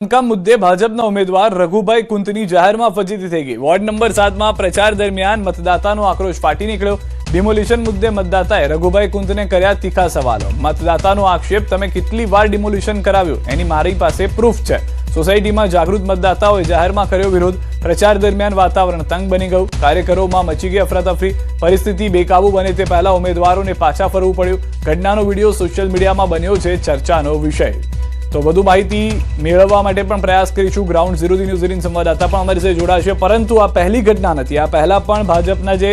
બાંધકામ મુદ્દે ભાજપના ઉમેદવાર રઘુભાઈ કુંતની જાહેરમાં ફજીતી થઈ ગઈ। વોર્ડ નંબર 7માં પ્રચાર દરમિયાન મતદાતાનો આક્રોશ ફાટી નીકળ્યો। ડિમોલિશન મુદ્દે મતદાતાએ રઘુભાઈ કુંતને કર્યા તીખા સવાલો। મતદાતાનો આક્ષેપ, તમે કેટલી વાર ડિમોલિશન કરાવ્યું એની મારી પાસે પ્રૂફ છે। સોસાયટીમાં જાગૃત મતદાતાઓએ જાહેરમાં કર્યો વિરોધ। પ્રચાર દરમિયાન વાતાવરણ તંગ બની ગયું। કાર્યકરોમાં મચી ગઈ અફરાતફરી। પરિસ્થિતિ બેકાબુ બને તે પહેલા ઉમેદવારોને પાછા ફરવું પડ્યું। ઘટનાનો વિડીયો સોશિયલ મીડિયામાં બન્યો છે ચર્ચાનો વિષય। तो વધુ માહિતી મેળવવા માટે પણ પ્રયાસ કરીશું। ગ્રાઉન્ડ ઝીરોથી ન્યૂઝ 18 સંવાદદાતા પણ અમારી સાથે જોડાશે, પરંતુ આ પહેલી ઘટના નથી। આ પહેલા પણ ભાજપના જે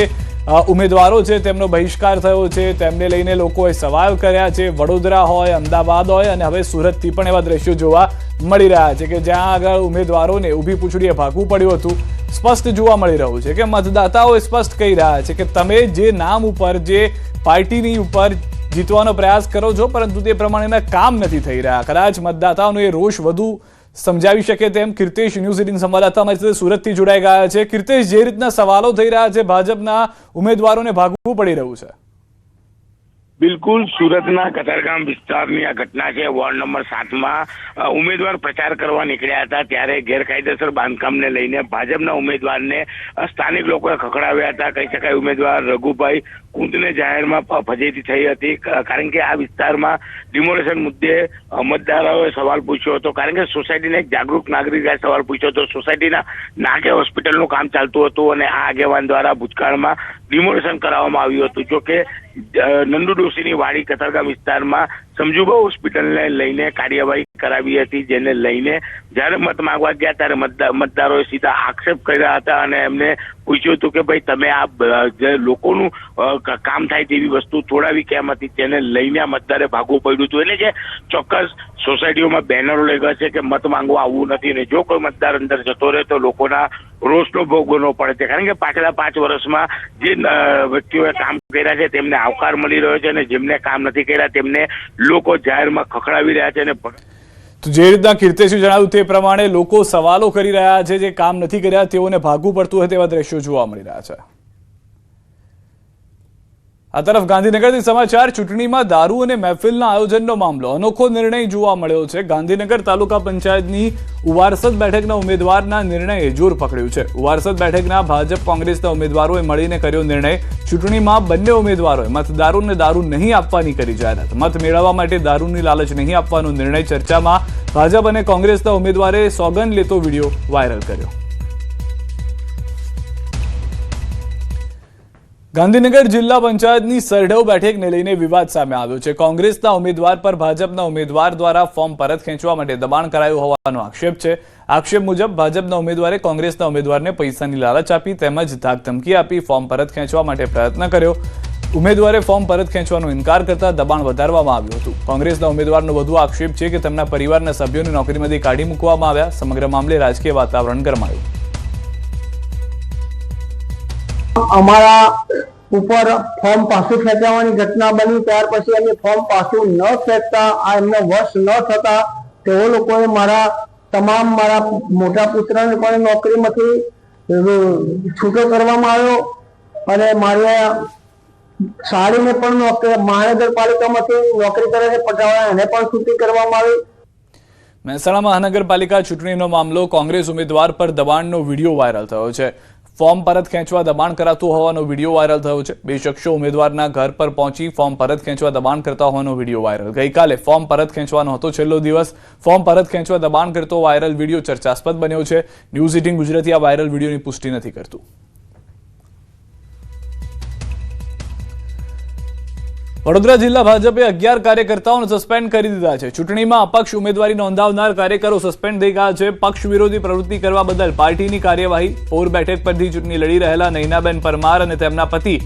ઉમેદવારો છે તેમનો બહિષ્કાર થયો છે, તેમને લઈને લોકોએ સવાલ કર્યા છે। વડોદરા હોય, અમદાવાદ હોય અને હવે સુરતથી પણ એવા દ્રશ્યો જોવા મળી રહ્યા છે કે જ્યાં આગળ ઉમેદવારોને ઊભી પૂંછડીએ ભાગવું પડ્યું હતું। સ્પષ્ટ જોવા મળી રહ્યું છે કે મતદાતાઓ સ્પષ્ટ કહી રહ્યા છે કે તમે જે નામ ઉપર, જે પાર્ટીની ઉપર જીતવાનો પ્રયાસ કરો છો, પરંતુ તે પ્રમાણેના કામ નથી થઈ રહ્યા। કદાચ મતદાતાઓનો એ રોષ વધુ સમજાવી શકે તેમ કીર્તેશ, ન્યૂઝ 18 સંવાદદાતા અમારી સાથે સુરતથી જોડાઈ ગયા છે। કીર્તેશ, જે રીતના સવાલો થઈ રહ્યા છે, ભાજપના ઉમેદવારોને ભાગવું પડી રહ્યું છે। બિલકુલ, સુરતના કતારગામ વિસ્તારની આ ઘટના છે। વોર્ડ નંબર 7માં ઉમેદવાર પ્રચાર કરવા નીકળ્યા હતા ત્યારે ગેરકાયદેસર બાંધકામને લઈને ભાજપના ઉમેદવારને સ્થાનિક લોકોએ ખખડાવ્યા હતા। કહી શકાય ઉમેદવાર રઘુભાઈ કુંતને જાહેરમાં ફજેતી થઈ હતી, કારણ કે આ વિસ્તારમાં ડિમોલેશન મુદ્દે મતદારોએ સવાલ પૂછ્યો હતો। કારણ કે સોસાયટીના એક જાગૃત નાગરિકે સવાલ પૂછ્યો હતો। સોસાયટીના નાકે હોસ્પિટલનું કામ ચાલતું હતું અને આ આગેવાન દ્વારા ભૂતકાળમાં ડિમોલેશન કરાવવામાં આવ્યું હતું। જોકે નંદુ ડોશીની વાડી કતારગામ વિસ્તારમાં સમજુબા હોસ્પિટલને લઈને કાર્યવાહી કરાવી હતી, જેને લઈને જ્યારે મત માંગવા ગયા ત્યારે મતદારોએ સીધા આક્ષેપ કર્યા હતા અને એમને પૂછ્યું હતું કે ભાઈ તમે આ જે લોકોનું કામ થાય તેવી વસ્તુ તોડાવી કેમ હતી, તેને લઈને આ મતદારે ભાગવું પડ્યું હતું। એટલે જે ચોક્કસ સોસાયટીઓમાં બેનરો લગાવ્યા છે કે મત માંગવા આવવું નથી અને જો કોઈ મતદાર અંદર જતો રહે તો લોકોના રોષનો ભોગ બનવો પડે છે। કારણ કે પાછલા 5 વર્ષમાં જે વ્યક્તિઓએ કામ કર્યા છે તેમને આવકાર મળી રહ્યો છે અને જેમને કામ નથી કર્યા તેમને લોકો જાહેરમાં ખખડાવી રહ્યા છે। અને તો જે રીતના કીર્તેશે જણાવ્યું તે પ્રમાણે લોકો સવાલો કરી રહ્યા છે, જે કામ નથી કર્યા તેઓને ભાગવું પડતું હોય તેવા દ્રશ્યો જોવા મળી રહ્યા છે। આ તરફ ગાંધીનગરથી સમાચાર। ચૂંટણીમાં દારૂ અને મહેફિલના આયોજનનો મામલો, અનોખો નિર્ણય જોવા મળ્યો છે। ગાંધીનગર તાલુકા પંચાયતની ઉવારસદ બેઠકના ઉમેદવારના નિર્ણયે જોર પકડ્યું છે। ઉવારસદ બેઠકના ભાજપ કોંગ્રેસના ઉમેદવારોએ મળીને કર્યો નિર્ણય। ચૂંટણીમાં બંને ઉમેદવારોએ મતદારોને દારૂ નહીં આપવાની કરી જાહેરાત। મત મેળવવા માટે દારૂની લાલચ નહીં આપવાનો નિર્ણય ચર્ચામાં। ભાજપ અને કોંગ્રેસના ઉમેદવારે સોગંદ લેતો વિડીયો વાયરલ કર્યો। ગાંધીનગર જિલ્લા પંચાયતની સરડવ બેઠકને લઈને વિવાદ સામે આવ્યો છે। કોંગ્રેસના ઉમેદવાર પર ભાજપના ઉમેદવાર દ્વારા ફોર્મ પરત ખેંચવા માટે દબાણ કરાયું હોવાનો આક્ષેપ છે। આક્ષેપ મુજબ ભાજપના ઉમેદવારે કોંગ્રેસના ઉમેદવારને પૈસાની લાલચ આપી તેમજ ધાકધમકી આપી ફોર્મ પરત ખેંચવા માટે પ્રયત્ન કર્યો। ઉમેદવારે ફોર્મ પરત ખેંચવાનો ઇનકાર કરતા દબાણ વધારવામાં આવ્યું હતું। કોંગ્રેસના ઉમેદવારનો વધુ આક્ષેપ છે કે તેમના પરિવારના સભ્યોને નોકરીમાંથી કાઢી મૂકવામાં આવ્યા। સમગ્ર મામલે રાજકીય વાતાવરણ ગરમાયું। અમારા ઉપર ફોર્મ પાછું ખેંચવાની ઘટના બની ત્યાર પછી અમે ફોર્મ પાછું ન ખેંચતા, આ એમને વશ ન થતા તેઓ લોકોએ તમામ મારા મોટા પુત્રને પણ નોકરીમાંથી છૂટો કરવામાં આવ્યો અને મારા સાડીને પણ મહાનગરપાલિકામાંથી નોકરી કરે છે પટાવાળા, એને પણ છૂટી કરવામાં આવી। મહેસાણા મહાનગરપાલિકા ચૂંટણીનો મામલો, કોંગ્રેસ ઉમેદવાર પર દબાણનો વિડીયો વાયરલ થયો છે। ફોર્મ પરત ખેંચવા દબાણ કરાતું હોવાનો વિડીયો વાયરલ થયો છે। 2 શખ્સો ઉમેદવારના ઘર પર પહોંચી ફોર્મ પરત ખેંચવા દબાણ કરતા હોવાનો વિડીયો વાયરલ। ગઈકાલે ફોર્મ પરત ખેંચવાનો હતો છેલ્લો દિવસ। ફોર્મ પરત ખેંચવા દબાણ કરતો વાયરલ વિડીયો ચર્ચાસ્પદ બન્યો છે। ન્યૂઝ 18 ગુજરાતી આ વાયરલ વિડીયોની પુષ્ટિ નથી કરતું। વડોદરા જિલ્લા ભાજપે 11 કાર્યકર્તાઓને સસ્પેન્ડ કરી દીધા છે। ચૂંટણીમાં અપક્ષ ઉમેદવારી નોંધાવનાર કાર્યકરો સસ્પેન્ડ થઈ ગયા છે। પક્ષ વિરોધી પ્રવૃત્તિ કરવા બદલ પાર્ટીની કાર્યવાહી। પોર બેઠક પરથી ચૂંટણી લડી રહેલા નૈનાબેન પરમાર અને તેમના પતિ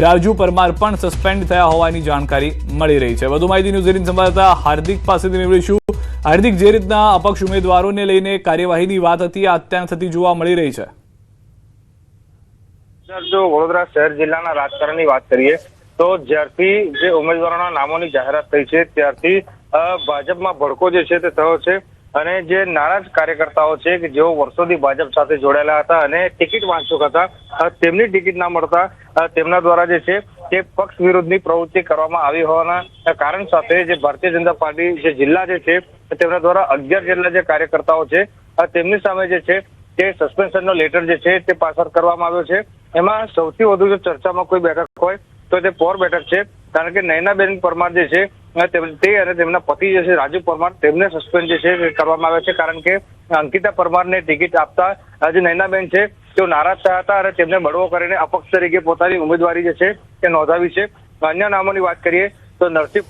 રાજુ પરમાર પણ સસ્પેન્ડ થયા હોવાની જાણકારી મળી રહી છે। વધુ માહિતી ન્યૂઝ 18 સંવાદદાતા હાર્દિક પાસેથી મેળવીશું। હાર્દિક, જે રીતના અપક્ષ ઉમેદવારોને લઈને કાર્યવાહીની વાત હતી, આ અત્યારે થતી જોવા મળી રહી છે। જો વડોદરા શહેર જિલ્લાના રાજકારણની વાત કરીએ તો જ્યારથી જે ઉમેદવારોના નામોની જાહેરાત થઈ છે ત્યારથી ભાજપમાં ભડકો જે છે તે થયો છે અને જે નારાજ કાર્યકર્તાઓ છે કે જેઓ વર્ષોથી ભાજપ સાથે જોડાયેલા હતા અને ટિકિટ વાંચુક હતા, તેમની ટિકિટ ના મળતા તેમના દ્વારા જે છે તે પક્ષ વિરોધની પ્રવૃત્તિ કરવામાં આવી હોવાના કારણ સાથે જે ભારતીય જનતા પાર્ટી જે જિલ્લા જે છે તેમના દ્વારા 11 જેટલા જે કાર્યકર્તાઓ છે તેમની સામે જે છે તે સસ્પેન્શનનો લેટર જે છે તે પાસ કરવામાં આવ્યો છે. એમાં સૌથી વધુ જો ચર્ચામાં કોઈ બેઠક હોય તો તે પોર બેઠક છે, કારણ કે નયનાબેન પરમાર જે છે તે અને તેમના પતિ જે છે રાજુ પરમાર તેમને સસ્પેન્ડ જે છે કરવામાં આવે છે, કારણ કે અંકિતા પરમારને ટિકિટ આપતા જે નયનાબેન છે તેઓ નારાજ થયા હતા અને તેમને બળવો કરીને અપક્ષ તરીકે પોતાની ઉમેદવારી જે છે તે નોંધાવી છે. અન્ય નામોની વાત કરીએ તો નરસિંહ.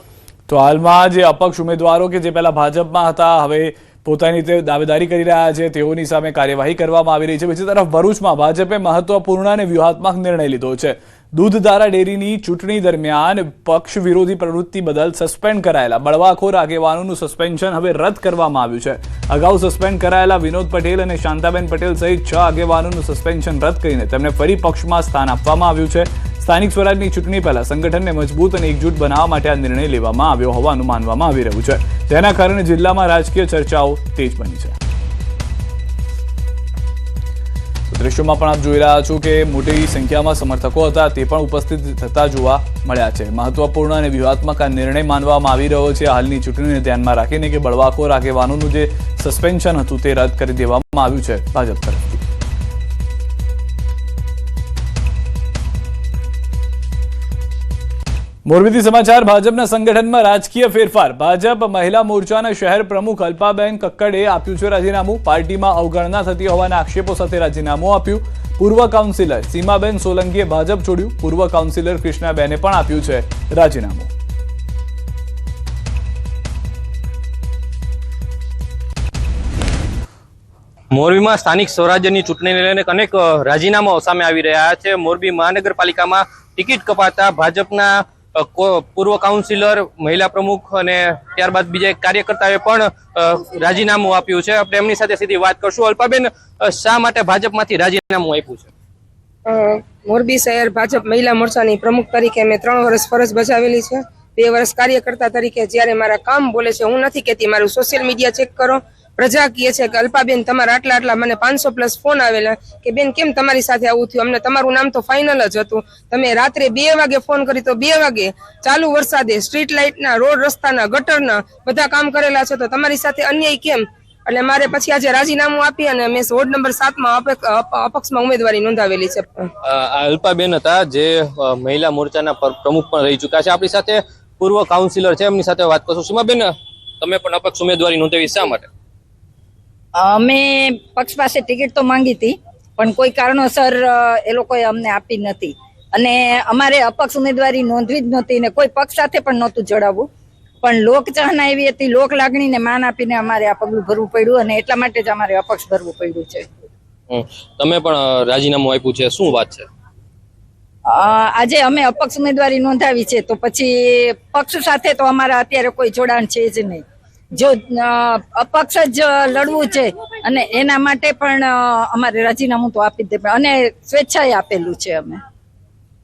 તો હાલમાં જે અપક્ષ ઉમેદવારો કે જે પહેલા ભાજપમાં હતા હવે પોતાની રીતે દાવેદારી કરી રહ્યા છે તેઓની સામે કાર્યવાહી કરવામાં આવી રહી છે. બીજી તરફ ભરૂચમાં ભાજપે મહત્વપૂર્ણ અને વ્યૂહાત્મક નિર્ણય લીધો છે. દૂધધારા ડેરીની ચૂંટણી દરમિયાન પક્ષ વિરોધી પ્રવૃત્તિ બદલ સસ્પેન્ડ કરાયેલા બળવાખોર આગેવાનોનું સસ્પેન્શન હવે રદ કરવામાં આવ્યું છે. અગાઉ સસ્પેન્ડ કરાયેલા વિનોદ પટેલ અને શાંતાબેન પટેલ સહિત 6 આગેવાનોનું સસ્પેન્શન રદ કરીને તેમને ફરી પક્ષમાં સ્થાન આપવામાં આવ્યું છે. સ્થાનિક સ્વરાજની ચૂંટણી પહેલા સંગઠનને મજબૂત અને એકજૂટ બનાવવા માટે આ નિર્ણય લેવામાં આવ્યો હોવાનું માનવામાં આવી રહ્યું છે, જેના કારણે જિલ્લામાં રાજકીય ચર્ચાઓ તેજ બની છે. દ્રશ્યોમાં પણ આપ જોઈ રહ્યા છો કે મોટી સંખ્યામાં સમર્થકો હતા તે પણ ઉપસ્થિત થતા જોવા મળ્યા છે. મહત્વપૂર્ણ અને વ્યૂહાત્મક આ નિર્ણય માનવામાં આવી રહ્યો છે હાલની ચૂંટણીને ધ્યાનમાં રાખીને કે બળવાખોર આગેવાનોનું જે સસ્પેન્શન હતું તે રદ કરી દેવામાં આવ્યું છે ભાજપ તરફથી. મોરબીથી સમાચાર. ભાજપના સંગઠનમાં રાજકીય ફેરફાર. ભાજપ મહિલા મોરચાના શહેર પ્રમુખ અલ્પાબેન કક્કડે આપ્યું છે રાજીનામું. પાર્ટીમાં અવગણના થતી હોવાના આક્ષેપો સાથે રાજીનામું આપ્યું. પૂર્વ કાઉન્સિલર સીમાબેન સોલંકીએ ભાજપ છોડ્યું. પૂર્વ કાઉન્સિલર કૃષ્ણાબેને પણ આપ્યું છે રાજીનામું. મોરબીમાં સ્થાનિક સ્વરાજ્યની ચૂંટણીને લઈને અનેક રાજીનામાઓ સામે આવી રહ્યા છે. મોરબી મહાનગરપાલિકામાં ટિકિટ કપાતા ભાજપના પૂર્વ કાઉન્સિલર, મહિલા પ્રમુખ અને ત્યારબાદ બીજા એક કાર્યકર્તાએ પણ રાજીનામું આપ્યું છે. આપણે એમની સાથે સીધી વાત કરશું. અલ્પાબેન, શા માટે ભાજપમાંથી રાજીનામું આપ્યું છે? મોરબી શહેર ભાજપ મહિલા મોરચાની પ્રમુખ તરીકે મેં 3 વર્ષ ફરજ બજાવેલી છે. 2 વર્ષ કાર્યકર્તા તરીકે જ્યારે મારા કામ બોલે છે, હું નથી કહેતી, મારું સોશિયલ મીડિયા ચેક કરો. પ્રજા કહે છે કે અલ્પાબેન તમારા આટલા મને 500+ ફોન આવેલા કે બેન કેમ તમારી સાથે આવું થયું, અમને તમારું નામ તો ફાઇનલ જ હતું, તમે રાત્રે 2 વાગે ફોન કરી તો 2 વાગે ચાલુ વરસાદે સ્ટ્રીટ લાઇટના, રોડ રસ્તાના, ગટરના બધા કામ કરેલા છે, તો તમારી સાથે અન્યાય કેમ? એટલે મારે પછી આજે રાજીનામું આપી અને મેં વોર્ડ નંબર 7માં અપક્ષમાં ઉમેદવારી નોંધાવેલી છે. અલ્પાબેન હતા જે મહિલા મોરચાના પ્રમુખ પણ રહી ચુક્યા છે. આપણી સાથે પૂર્વ કાઉન્સિલર છે, એમની સાથે વાત કરશું. સીમાબેન, તમે પણ અપક્ષ ઉમેદવારી નોંધાવી, શા માટે? અમે પક્ષ પાસે ટિકિટ તો માંગી હતી પણ કોઈ કારણોસર એ લોકોએ અમને આપી નથી અને અમારે અપક્ષ ઉમેદવારી નોંધવી જ નહોતી ને કોઈ પક્ષ સાથે પણ નહોતું જોડાવવું, પણ લોકચાહના એવી હતી, લોક લાગણીને માન આપીને અમારે આ પગલું ભરવું પડ્યું અને એટલા માટે જ અમારે અપક્ષ ભરવું પડ્યું છે. તમે પણ રાજીનામું આપ્યું છે, શું વાત છે? આજે અમે અપક્ષ ઉમેદવારી નોંધાવી છે તો પછી પક્ષ સાથે તો અમારા અત્યારે કોઈ જોડાણ છે જ નહીં. જો અપક્ષ જ લડવું છે અને એના માટે પણ અમારે રાજીનામું તો આપી દે અને સ્વેચ્છાએ આપેલું છે. અમે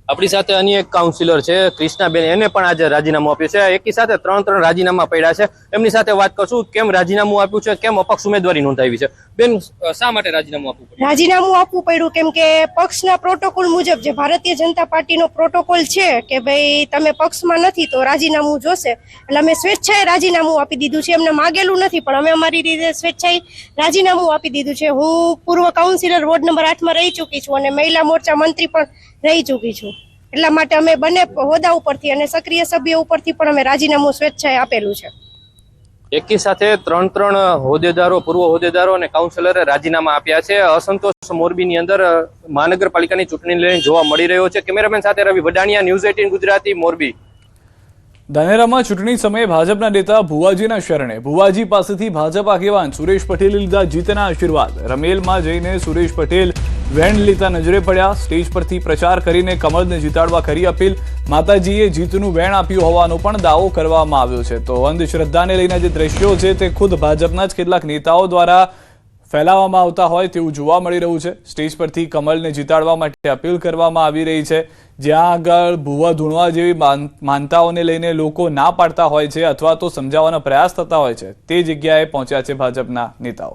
આપણી સાથે અન્ય એક કાઉન્સિલર છે કૃષ્ણાબેન, એને પણ આજે રાજીનામું આપ્યું છે. એકી સાથે 3 રાજીનામા પડ્યા છે. એમની સાથે વાત કરશું. કેમ રાજીનામું આપ્યું છે, કેમ અપક્ષ ઉમેદવારી નોંધાવી છે? બેન, શા માટે રાજીનામું આપવું પડ્યું? રાજીનામું આપવું પડ્યું કેમ કે પક્ષના પ્રોટોકોલ મુજબ જે ભારતીય જનતા પાર્ટીનો પ્રોટોકોલ છે કે ભાઈ તમે પક્ષમાં નથી તો રાજીનામું જોશે, એટલે અમે સ્વેચ્છાએ રાજીનામું આપી દીધું છે. એમને માગેલું નથી પણ અમે અમારી રીતે સ્વેચ્છાએ રાજીનામું આપી દીધું છે. હું પૂર્વ કાઉન્સિલર વોર્ડ નંબર 8માં રહી ચૂકી છું અને મહિલા મોરચા મંત્રી પણ રહી ચૂકી છું, એટલા માટે અમે બંને હોદ્દા ઉપરથી અને સક્રિય સભ્ય ઉપરથી પણ અમે રાજીનામું સ્વેચ્છાએ આપેલું છે. એકી સાથે 3 હોદ્દેદારો, પૂર્વ હોદ્દેદારો અને કાઉન્સિલરે રાજીનામા આપ્યા છે. અસંતોષ મોરબીની અંદર મહાનગરપાલિકાની ચૂંટણી લઈને જોવા મળી રહ્યો છે. કેમેરામેન સાથે રવિ વડાણિયા, ન્યૂઝ 18 ગુજરાતી, મોરબી. ધાનેરામાં ચૂંટણી સમયે ભાજપના નેતા ભુવાજીના શરણે. ભુવાજી પાસેથી ભાજપ આગેવાન સુરેશ પટેલે લીધા જીતના આશીર્વાદ. રમેલમાં જઈને સુરેશ પટેલ વેણ લેતા નજરે પડ્યા. સ્ટેજ પરથી પ્રચાર કરીને કમળને જીતાડવા કરી અપીલ. માતાજીએ જીતનું વેણ આપ્યું હોવાનો પણ દાવો કરવામાં આવ્યો છે. તો અંધશ્રદ્ધાને લઈને જે દ્રશ્યો છે તે ખુદ ભાજપના જ કેટલાક નેતાઓ દ્વારા ફેલાવવામાં આવતા હોય તેવું જોવા મળી રહ્યું છે. સ્ટેજ પરથી કમલને જીતાડવા માટે અપીલ કરવામાં આવી રહી છે. જ્યાં આગળ ભૂવા ધૂણવા જેવી માનતાઓને લઈને લોકો ના પાડતા હોય છે અથવા તો સમજાવવાનો પ્રયાસ થતા હોય છે તે જગ્યાએ પહોંચ્યા છે ભાજપના નેતાઓ.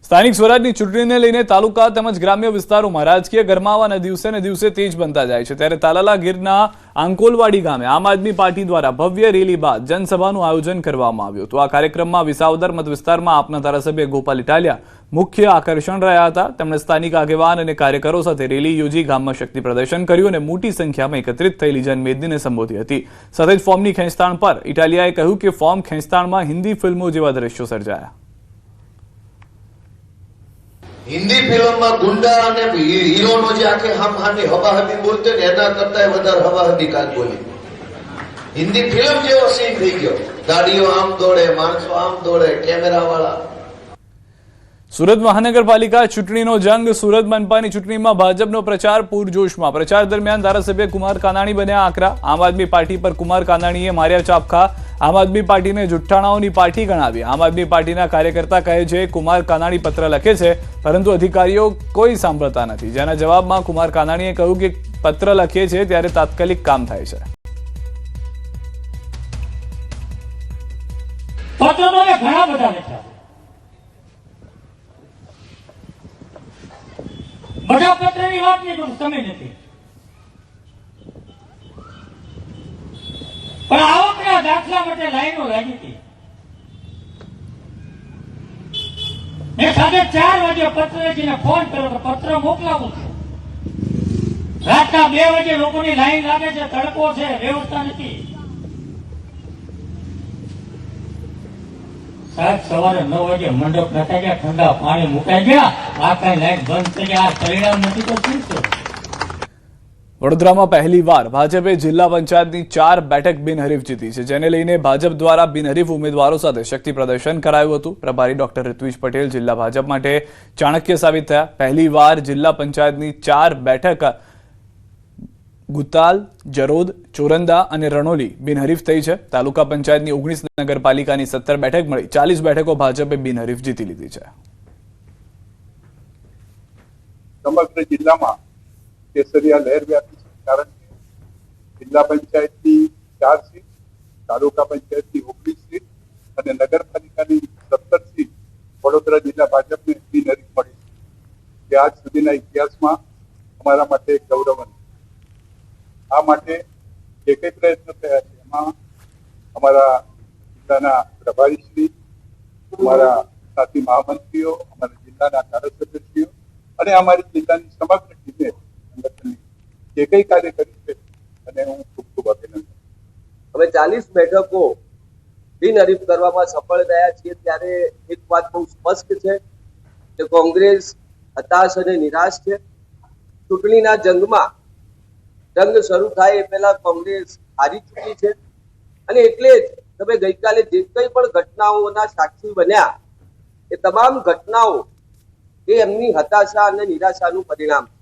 સ્થાનિક સ્વરાજની ચૂંટણીને લઈને તાલુકા તેમજ ગ્રામ્ય વિસ્તારોમાં રાજકીય ગરમાવાના દિવસે ને દિવસે તેજ બનતા જાય છે ત્યારે તાલાલા ગીરના આંકોલવાડી ગામે આમ આદમી પાર્ટી દ્વારા ભવ્ય રેલી બાદ જનસભાનું આયોજન કરવામાં આવ્યું હતું। આ કાર્યક્રમમાં વિસાવદર મત વિસ્તારમાં આપના ધારાસભ્ય ગોપાલ ઇટાલિયા મુખ્ય આકર્ષણ રહ્યા હતા। તેમણે સ્થાનિક આગેવાન અને કાર્યકરો સાથે રેલી યોજી ગામમાં શક્તિ પ્રદર્શન કર્યું અને મોટી સંખ્યામાં એકત્રિત થયેલી જનમેદનીને સંબોધી હતી। સાથે જ ફોર્મની ખેંચતાણ પર ઇટાલિયાએ કહ્યું કે ફોર્મ ખેંચતાણમાં હિન્દી ફિલ્મો જેવા દ્રશ્યો સર્જાયા। हिंदी फिल्म में गुंडा ने हीरो नो जाके हम हानि हवाहबी बोलते ने एना करता વધારે हवाहबी काल बोली। हिंदी फिल्म जेવો सीन થઈ ગયો। ગાડીઓ આમ દોડે, માણસો આમ દોડે, કેમેરા વાળા। સુરત મહાનગરપાલિકા ચૂંટણીનો જંગ। સુરત મનપાની ચૂંટણીમાં ભાજપનો પ્રચાર પૂરજોશમાં। પ્રચાર દરમિયાન ધારાસભ્ય કુમાર કાનાણી બન્યા આકરા। આમ આદમી પાર્ટી પર કુમાર કાનાણીએ માર્યા ચાપખા। આમ આદમી પાર્ટીને જુઠ્ઠાણાઓની પાર્ટી ગણાવી। આમ આદમી પાર્ટીના કાર્યકર્તા કહે છે કુમાર કાનાણી પત્ર લખે છે પરંતુ અધિકારીઓ કોઈ સાંભળતા નથી, જેના જવાબમાં કુમાર કાનાણીએ કહ્યું કે પત્ર લખીએ છે ત્યારે તાત્કાલિક કામ થાય છે। ઘણા બધા લખ્યા, બધા પત્રની વાત નહીં કરું, સમય નથી, પણ આવકના દાખલા માટે લાઈનો લાગી હતી। મેં સાંજે 4 વાગે પત્ર લખીને ફોન કર્યો તો પત્ર મોકલાવું છું। રાતના 2 વાગે લોકોની લાઈન લાગે છે, તડકો છે, વ્યવસ્થા નથી। સાહેબ સવારે 9 વાગે મંડપ નખાઈ ગયા, ઠંડા પાણી મુકાઈ ગયા, આ કઈ લાઈટ બંધ થઈ ગયા। આ પરિણામ નથી તો શું છે? વડોદરામાં પહેલીવાર ભાજપે જિલ્લા પંચાયતની 4 બેઠક બિનહરીફ જીતી છે, જેને લઈને ભાજપ દ્વારા બિનહરીફ ઉમેદવારો સાથે શક્તિ પ્રદર્શન કરાયું હતું। પ્રભારી ડોક્ટર ઋત્વિજ પટેલ જિલ્લા ભાજપ માટે ચાણક્ય સાબિત થયા। પહેલીવાર જિલ્લા પંચાયતની 4 બેઠક ગુતાલ, જરોદ, ચોરંદા અને રણોલી બિનહરીફ થઈ છે। તાલુકા પંચાયતની 19 નગરપાલિકાની 17 બેઠક મળી 40 બેઠકો ભાજપે બિનહરીફ જીતી લીધી છે। સમગ્ર જિલ્લામાં કેસરિયા લહેર વ્યાપી છે, કારણ કે જિલ્લા પંચાયતની 4 સીટ, તાલુકા પંચાયતની 19 સીટ અને નગરપાલિકાની 17 સીટ વડોદરા જિલ્લા ભાજપને બિનહરીફ મળી છે, જે આજ સુધીના ઇતિહાસમાં અમારા માટે એક ગૌરવ। આ માટે જે કંઈ પ્રયત્નો થયા છે એમાં અમારા જિલ્લાના પ્રભારીશ્રી, અમારા સાથી મહામંત્રીઓ, અમારા જિલ્લાના ધારાસભ્યશ્રીઓ અને અમારી જિલ્લાની સમગ્ર ટીમે જે કંઈ કાર્ય કર્યું છે અને હું ખૂબ ખૂબ અભિનંદન। હવે 40 બેઠકો બિનહરીફ કરવામાં સફળ રહ્યા છીએ ત્યારે એક વાત બહુ સ્પષ્ટ છે કે કોંગ્રેસ હતાશ અને નિરાશ છે। ચૂંટણીના જંગમાં જંગ શરૂ થાય એ પહેલા કોંગ્રેસ હારી ચૂકી છે અને એટલે જ તમે ગઈકાલે જે કંઈ પણ ઘટનાઓના સાક્ષી બન્યા એ તમામ ઘટનાઓ એ એમની હતાશા અને નિરાશાનું પરિણામ છે।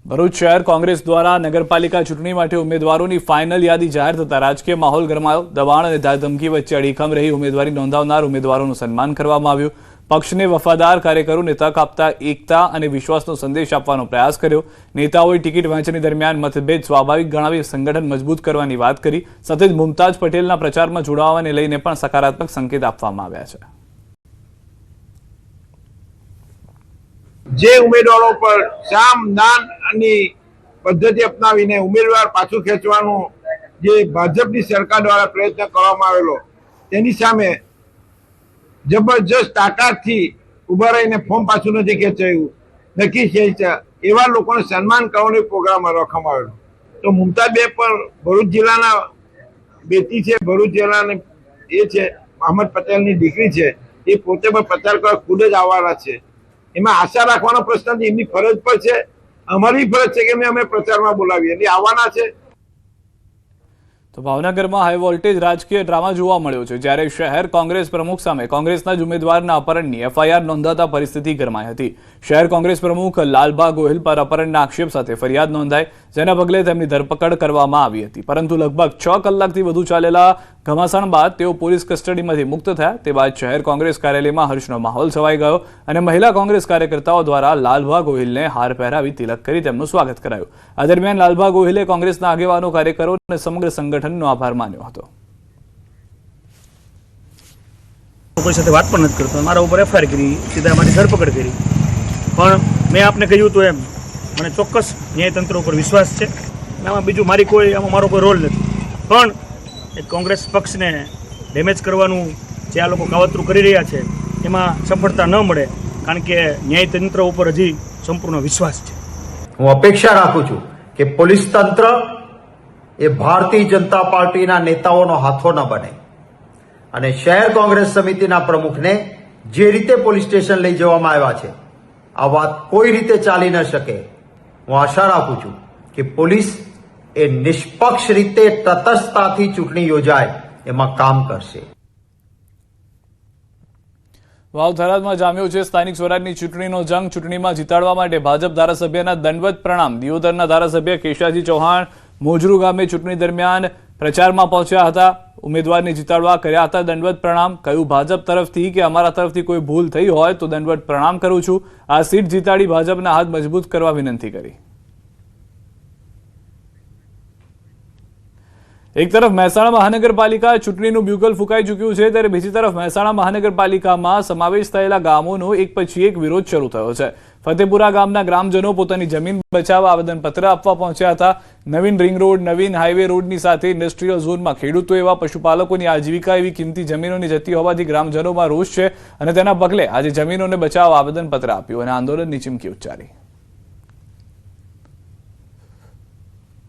ભરૂચ શહેર કોંગ્રેસ દ્વારા નગરપાલિકા ચૂંટણી માટે ઉમેદવારોની ફાઇનલ યાદી જાહેર થતા રાજકીય માહોલ ગરમાયો। દબાણ અને ધાકધમકી વચ્ચે અડીખમ રહી ઉમેદવારી નોંધાવનાર ઉમેદવારોનું સન્માન કરવામાં આવ્યું। પક્ષને વફાદાર કાર્યકરોને તક આપતા એકતા અને વિશ્વાસનો સંદેશ આપવાનો પ્રયાસ કર્યો। નેતાઓએ ટિકિટ વહેંચણી દરમિયાન મતભેદ સ્વાભાવિક ગણાવી સંગઠન મજબૂત કરવાની વાત કરી। સાથે જ મુમતાજ પટેલના પ્રચારમાં જોડાવાને લઈને પણ સકારાત્મક સંકેત આપવામાં આવ્યા છે। જે ઉમેદવારો પર સામ દાન અને પદ્ધતિ અપનાવીને ઉમેદવાર પાછું ખેંચવાનું જે ભાજપની સરકાર દ્વારા પ્રયત્ન કરવામાં આવેલો તેની સામે જબરજસ્ત તાકાતથી ઉભા રહીને ફોર્મ પાછું નથી ખેંચાયું, નક્કી છે એવા લોકોને સન્માન કરવાનો પ્રોગ્રામ રાખવામાં આવેલો। તો મુમતાજબેન પણ ભરૂચ જિલ્લાના બેટી છે, ભરૂચ જિલ્લાની એ છે, અહમદ પટેલની દીકરી છે, એ પોતે પણ પ્રચાર કરવા ખુદ જ આવવાના છે। એમાં આશા રાખવાનો પ્રશ્ન નથી, એમની ફરજ પર છે, અમારી ફરજ છે કે અમે પ્રચારમાં બોલાવીએ એટલે આવવાના છે। તો ભાવનગરમાં હાઈ વોલ્ટેજ રાજકીય ડ્રામા જોવા મળ્યો છે, જ્યારે શહેર કોંગ્રેસ પ્રમુખ સામે કોંગ્રેસના જ ઉમેદવારના અપહરણની એફઆઈઆર નોંધાતા પરિસ્થિતિ ગરમાઈ હતી। શહેર કોંગ્રેસ પ્રમુખ લાલભા ગોહિલ પર અપહરણના આક્ષેપ સાથે ફરિયાદ નોંધાઈ, જેના પગલે તેમની ધરપકડ કરવામાં આવી હતી, પરંતુ લગભગ 6 કલાકથી વધુ ચાલેલા ઘમાસાણ બાદ તેઓ પોલીસ કસ્ટડીમાંથી મુક્ત થયા। તે બાદ શહેર કોંગ્રેસ કાર્યાલયમાં હર્ષનો માહોલ છવાઈ ગયો અને મહિલા કોંગ્રેસ કાર્યકર્તાઓ દ્વારા લાલભા ગોહિલને હાર પહેરાવી તિલક કરી તેમનું સ્વાગત કરાયું। આ દરમિયાન લાલભા ગોહિલે કોંગ્રેસના આગેવાનો, કાર્યકરો અને સમગ્ર સંગઠનનો આભાર માન્યો હતો। કોઈ સાથે વાત પણ નથી કરતો, મારા ઉપર FIR કરી, સીધા મારી ધરપકડ કરી. પણ મેં આપને કહ્યું હતું એમ મને ચોક્કસ ન્યાયતંત્ર ઉપર વિશ્વાસ છે. આમાં બીજું આમાં મારો કોઈ રોલ નથી. પણ એક કોંગ્રેસ પક્ષને ડેમેજ કરવાનું જે આ લોકો કાવતરું કરી રહ્યા છે એમાં સફળતા ન મળે, કારણ કે ન્યાયતંત્ર ઉપર હજી સંપૂર્ણ વિશ્વાસ છે. હું અપેક્ષા રાખું છું કે પોલીસ તંત્ર એ ભારતીય જનતા પાર્ટીના નેતાઓનો હાથો ન બને અને શહેર કોંગ્રેસ સમિતિના પ્રમુખને જે રીતે પોલીસ સ્ટેશન લઈ જવામાં આવ્યા છે આ વાત કોઈ રીતે ચાલી ન શકે. હું આશા રાખું છું કે પોલીસ એ નિષ્પક્ષ રીતે તટસ્થતાથી ચૂંટણી યોજાય એમાં કામ કરશે. વાવ થરાદમાં જામ્યો છે સ્થાનિક સ્વરાજની ચૂંટણીનો જંગ. ચૂંટણીમાં જીતાડવા માટે ભાજપ ધારાસભ્યના દંડવત પ્રણામ. દિયોદરના ધારાસભ્ય કેશાજી ચૌહાણ મોજરૂ ગામે ચૂંટણી દરમિયાન પ્રચારમાં પહોંચ્યા હતા. ઉમેદવારને જીતાડવા કર્યા હતા દંડવત પ્રણામ. કહ્યું ભાજપ તરફથી કે અમારા તરફથી કોઈ ભૂલ થઈ હોય તો દંડવત પ્રણામ કરું છું. આ સીટ જીતાડી ભાજપના હાથ મજબૂત કરવા વિનંતી કરી. એક તરફ મહેસાણા મહાનગરપાલિકા ચૂંટણીનું બ્યુગલ ફૂંકાઈ ચૂક્યું છે, ત્યારે બીજી તરફ મહેસાણા મહાનગરપાલિકામાં સમાવેશ થયેલા ગામોનો એક પછી એક વિરોધ શરૂ થયો છે. ફતેપુરા ગામના ગ્રામજનો પોતાની જમીન બચાવવા આવેદનપત્ર આપવા પહોંચ્યા હતા. નવીન રિંગ રોડ, નવીન હાઈવે રોડની સાથે ઇન્ડસ્ટ્રીયલ ઝોનમાં ખેડૂતો એવા પશુપાલકોની આજીવિકા એવી કિંમતી જમીનોની જતી હોવાથી ગ્રામજનોમાં રોષ છે અને તેના પગલે આજે જમીનોને બચાવવા આવેદનપત્ર આપ્યું અને આંદોલનની ચીમકી ઉચ્ચારી.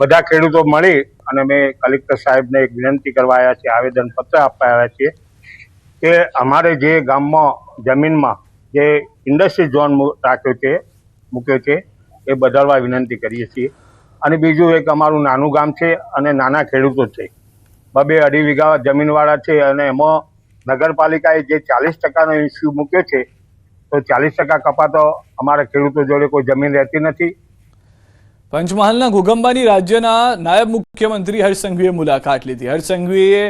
બધા ખેડૂતો મળી અને મેં કલેક્ટર સાહેબને એક વિનંતી કરવા આવ્યા છીએ, આવેદનપત્ર આપવા આવ્યા છીએ કે અમારે જે ગામમાં જમીનમાં જે ઇન્ડસ્ટ્રી ઝોન મૂક્યો છે એ બદલવા વિનંતી કરીએ છીએ. અને બીજું એક અમારું નાનું ગામ છે અને નાના ખેડૂતો છે, 2-2.5 વીઘા જમીનવાળા છે અને એમાં નગરપાલિકાએ જે 40% ઇસ્યુ મૂક્યો છે તો 40% કપાતો અમારા ખેડૂતો જોડે કોઈ જમીન રહેતી નથી. પંચમહાલના ઘોગંબાની રાજ્યના નાયબ મુખ્યમંત્રી હર્ષ સંઘવીએ મુલાકાત લીધી. હર્ષ સંઘવીએ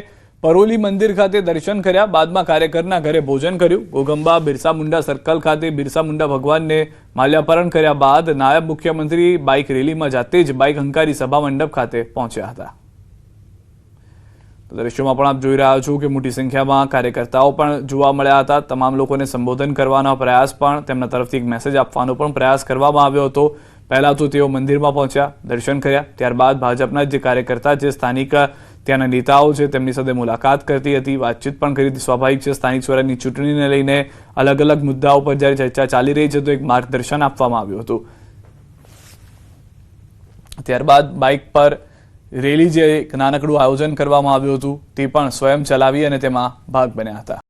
પરોલી મંદિર ખાતે દર્શન કર્યા, બાદમાં કાર્યકરના ઘરે ભોજન કર્યું. ઘોગંબા બિરસા મુંડા સર્કલ ખાતે બિરસા મુંડા ભગવાનને માલ્યાર્પણ કર્યા બાદ નાયબ મુખ્યમંત્રી બાઇક રેલીમાં જાતે જ બાઇક હંકારી સભા મંડપ ખાતે પહોંચ્યા હતા. દ્રશ્યોમાં પણ આપ જોઈ રહ્યા છો કે મોટી સંખ્યામાં કાર્યકર્તાઓ પણ જોવા મળ્યા હતા. તમામ લોકોને સંબોધન કરવાનો પ્રયાસ પણ તેમના તરફથી એક મેસેજ આપવાનો પણ પ્રયાસ કરવામાં આવ્યો હતો. પહેલા તો તેઓ મંદિરમાં પહોંચ્યા, દર્શન કર્યા, ત્યારબાદ ભાજપના જે કાર્યકર્તા જે સ્થાનિક ત્યાંના નેતાઓ છે તેમની સાથે મુલાકાત કરતી હતી, વાતચીત પણ કરી હતી. સ્વાભાવિક છે, સ્થાનિક સ્વરાજની ચૂંટણીને લઈને અલગ અલગ મુદ્દાઓ પર જ્યારે ચર્ચા ચાલી રહી છે તો એક માર્ગદર્શન આપવામાં આવ્યું હતું. ત્યારબાદ બાઇક પર રેલી જે એક નાનકડું આયોજન કરવામાં આવ્યું હતું તે પણ સ્વયં ચલાવી અને તેમાં ભાગ બન્યા હતા.